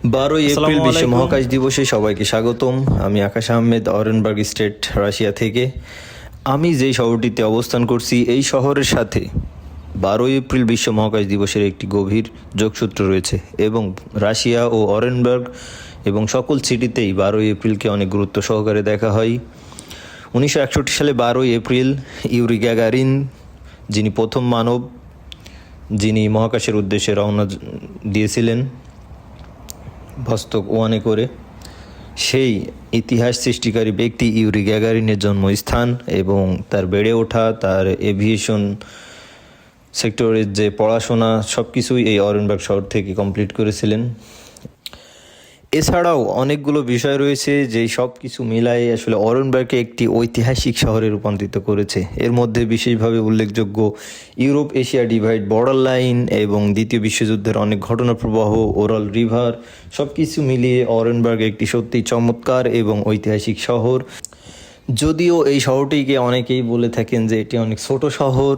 12 April আসসালামু বিশ্ব আলাইকুম। মহাকাশ দিবসে সবাইকে স্বাগতম। আমি আকাশ আহমেদ, অরেনবার্গ স্টেট, রাশিয়া থেকে। আমি যেই শহরটিতে অবস্থান করছি এই শহরের সাথে 12 এপ্রিল বিশ্ব মহাকাশ দিবসের একটি গভীর যোগসূত্র রয়েছে এবং রাশিয়া ও অরেনবার্গ এবং সকল সিটিতেই 12 এপ্রিলকে অনেক গুরুত্ব সহকারে দেখা হয়। 1961 সালে 12 এপ্রিল ইউরি গ্যাগারিন, যিনি প্রথম মানব যিনি মহাকাশের উদ্দেশ্যে রওনা দিয়েছিলেন ভস্তক 1-এ করে, সেই ইতিহাস সৃষ্টিকারী ব্যক্তি ইউরি গ্যাগারিনের জন্মস্থান এবং তার বেড়ে ওঠা, তার এভিয়েশন সেক্টরের যে পড়াশোনা সব কিছুই এই অরেনবার্গ শহর থেকে কমপ্লিট করেছিলেন। এছাড়াও অনেকগুলো বিষয় রয়েছে যেই সব কিছু মিলাই আসলে অরেনবার্গকে একটি ঐতিহাসিক শহরে রূপান্তরিত করেছে। এর মধ্যে বিশেষভাবে উল্লেখযোগ্য Europe Asia divide border line এবং দ্বিতীয় বিশ্বযুদ্ধের অনেক ঘটনা প্রবাহ, ওরাল রিভার, সব কিছু মিলিয়ে অরেনবার্গ একটি সত্যি চমৎকার এবং ঐতিহাসিক শহর। যদিও এই শহরটিকে অনেকেই বলে থাকেন যে এটি অনেক ছোট শহর,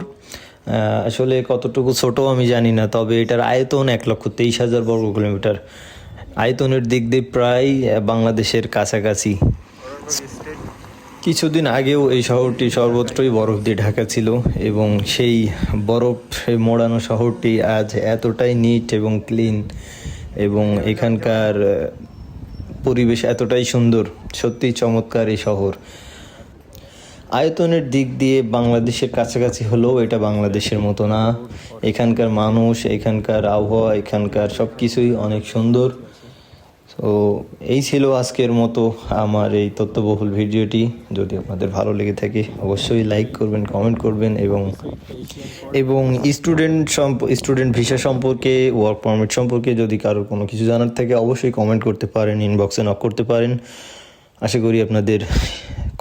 আসলে কতটুকু ছোট আমি জানি না, তবে এটার আয়তন 1,23,000 বর্গ কিলোমিটার। আয়তনের দিক দিয়ে প্রায় বাংলাদেশের কাছাকাছি। কিছুদিন আগেও এই শহরটি সর্বত্রই বরফ দিয়ে ঢাকা ছিল এবং সেই বরফে মোড়ানো শহরটি আজ এতটাই নিট এবং ক্লিন এবং এখানকার পরিবেশ এতটাই সুন্দর, সত্যিই চমৎকার এই শহর। আয়তনের দিক দিয়ে বাংলাদেশের কাছাকাছি হলেও এটা বাংলাদেশের মতো না। এখানকার মানুষ, এখানকার আবহাওয়া, এখানকার সব কিছুই অনেক সুন্দর। তো এই ছিল আজকের মতো আমার এই তথ্যবহুল ভিডিওটি। যদি আপনাদের ভালো লেগে থাকে অবশ্যই লাইক করবেন, কমেন্ট করবেন এবং স্টুডেন্ট ভিসা সম্পর্কে, ওয়ার্ক পারমিট সম্পর্কে যদি কারোর কোনো কিছু জানার থাকে অবশ্যই কমেন্ট করতে পারেন, ইনবক্সে নক করতে পারেন। আশা করি আপনাদের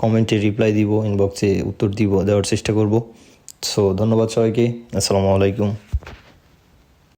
কমেন্টে রিপ্লাই দিব, ইনবক্সে উত্তর দেওয়ার চেষ্টা করব। সো ধন্যবাদ সবাইকে। আসসালামু আলাইকুম।